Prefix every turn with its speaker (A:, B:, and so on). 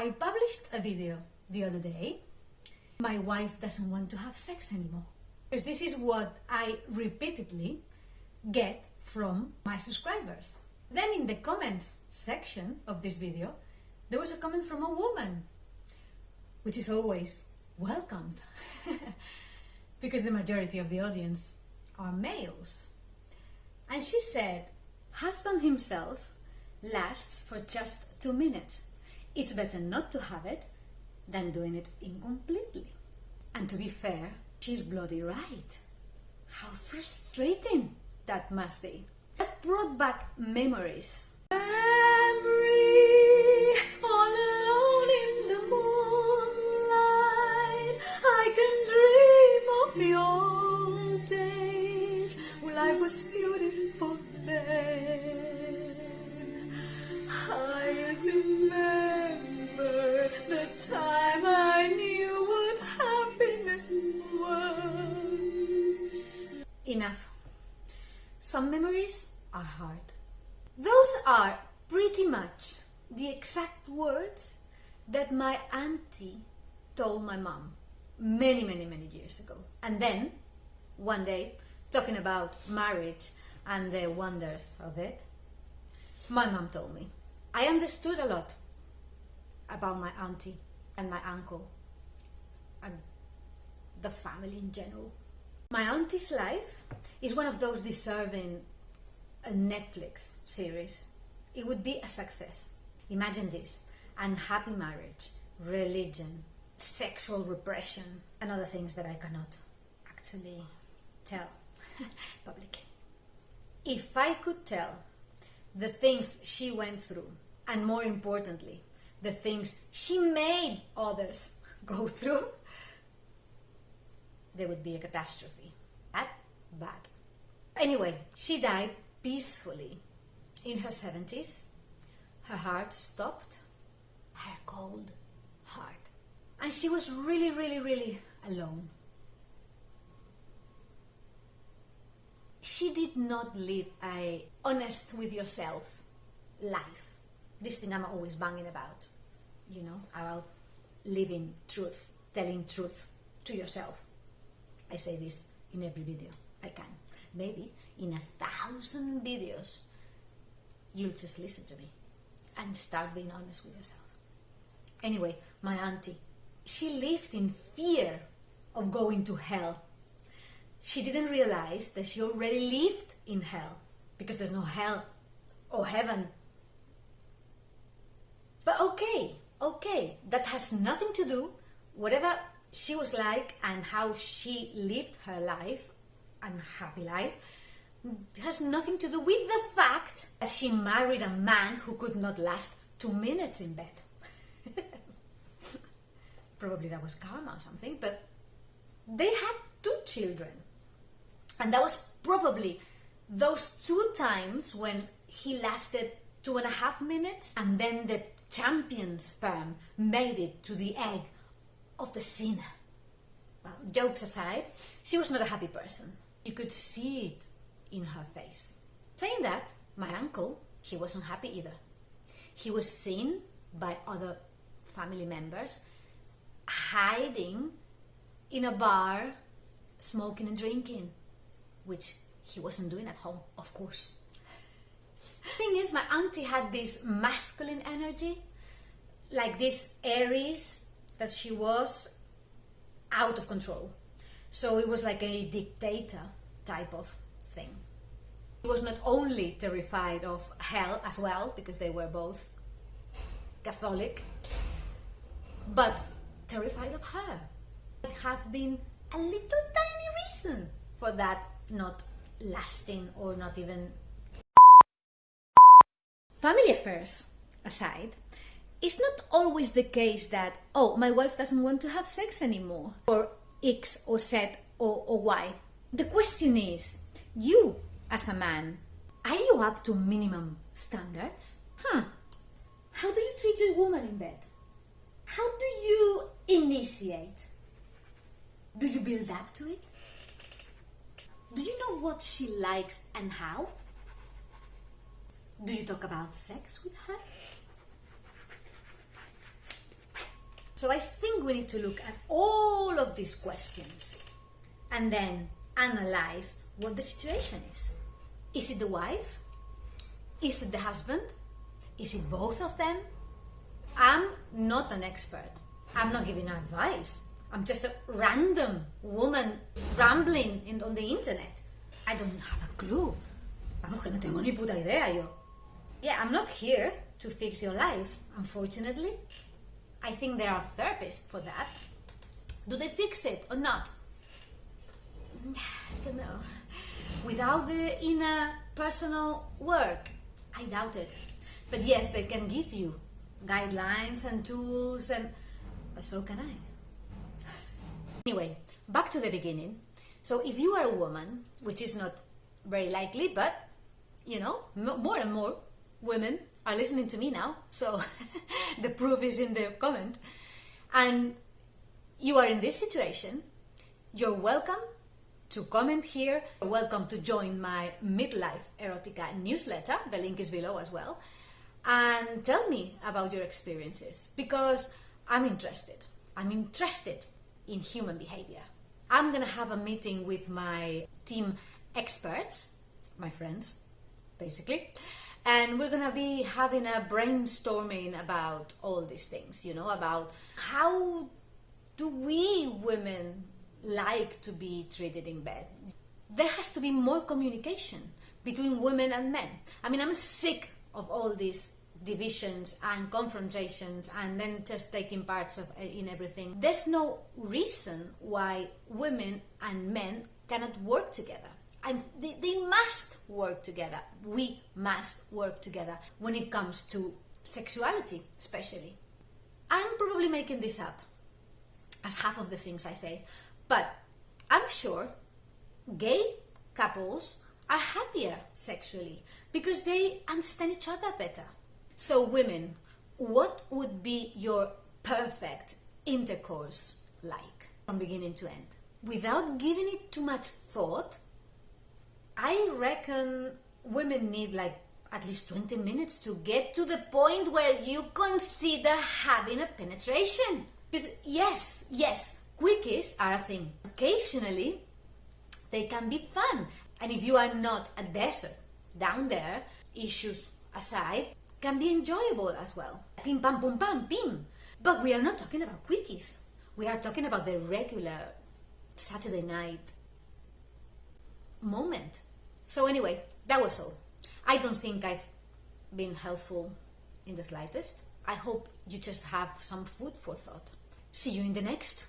A: I published a video the other day. My wife doesn't want to have sex anymore. Because this is what I repeatedly get from my subscribers. Then in the comments section of this video, there was a comment from a woman, which is always welcomed because the majority of the audience are males. And she said, husband himself lasts for just 2 minutes. It's better not to have it than doing it incompletely. And to be fair, she's bloody right. How frustrating that must be. That brought back memories. Memory, all alone in the moonlight. I can dream of the old days when life was beautiful then. I remember the time I knew what happiness was. Enough. Some memories are hard. Those are pretty much the exact words that my auntie told my mom many years ago. And then, one day, talking about marriage and the wonders of it, my mom told me. I understood a lot about my auntie and my uncle and the family in general. My auntie's life is one of those deserving a Netflix series. It would be a success. Imagine this: unhappy marriage, religion, sexual repression, and other things that I cannot actually tell publicly. If I could tell the things she went through, and more importantly, the things she made others go through, there would be a catastrophe. That bad. Anyway, she died peacefully in her 70s. Her heart stopped. Her cold heart. And she was really alone. She did not live a honest with yourself life. This thing I'm always banging about, about living truth, telling truth to yourself. I say this in every video I can. Maybe in 1,000 videos, you'll just listen to me and start being honest with yourself. Anyway, my auntie, she lived in fear of going to hell. She didn't realize that she already lived in hell, because there's no hell or heaven. But okay, that has nothing to do, whatever she was like and how she lived her life, unhappy life, has nothing to do with the fact that she married a man who could not last 2 minutes in bed. Probably that was karma or something, but they had 2 children. And that was probably those 2 times when he lasted 2.5 minutes, and then the champion sperm made it to the egg of the sinner. Well, jokes aside, she was not a happy person. You could see it in her face. Saying that, my uncle, he wasn't happy either. He was seen by other family members hiding in a bar, smoking and drinking, which he wasn't doing at home, of course. Thing is, my auntie had this masculine energy, like this Aries that she was, out of control. So it was like a dictator type of thing. He was not only terrified of hell as well, because they were both Catholic, but terrified of her. It have been a little tiny reason for that not lasting or not even. Family affairs aside, it's not always the case that, oh, my wife doesn't want to have sex anymore, or X or Z or Y. The question is, you as a man, are you up to minimum standards? How do you treat a woman in bed? How do you initiate? Do you build up to it? Do you know what she likes and how? Do you talk about sex with her? So I think we need to look at all of these questions and then analyze what the situation is. Is it the wife? Is it the husband? Is it both of them? I'm not an expert. I'm not giving advice. I'm just a random woman rambling on the internet. I don't have a clue. Vamos, que no tengo ni puta idea yo. Yeah, I'm not here to fix your life, unfortunately. I think there are therapists for that. Do they fix it or not? I don't know. Without the inner personal work, I doubt it. But yes, they can give you guidelines and tools, but so can I. Anyway, back to the beginning. So if you are a woman, which is not very likely, but more and more women are listening to me now, so the proof is in the comment, and you are in this situation, you're welcome to comment here. You're welcome to join my Midlife Erotica newsletter. The link is below as well. And tell me about your experiences, because I'm interested. I'm interested in human behavior. I'm gonna have a meeting with my team experts, my friends, basically, and we're gonna be having a brainstorming about all these things, about how do we women like to be treated in bed. There has to be more communication between women and men. I mean, I'm sick of all these divisions and confrontations and then just taking parts in everything. There's no reason why women and men cannot work together. They must work together. We must work together when it comes to sexuality, especially. I'm probably making this up as half of the things I say, but I'm sure gay couples are happier sexually because they understand each other better. So women, what would be your perfect intercourse like from beginning to end? Without giving it too much thought, I reckon women need at least 20 minutes to get to the point where you consider having a penetration. Because yes, quickies are a thing. Occasionally, they can be fun. And if you are not a desert down there, issues aside, can be enjoyable as well. Pim pam pum pam pim. But we are not talking about quickies. We are talking about the regular Saturday night moment. So anyway, that was all. I don't think I've been helpful in the slightest. I hope you just have some food for thought. See you in the next.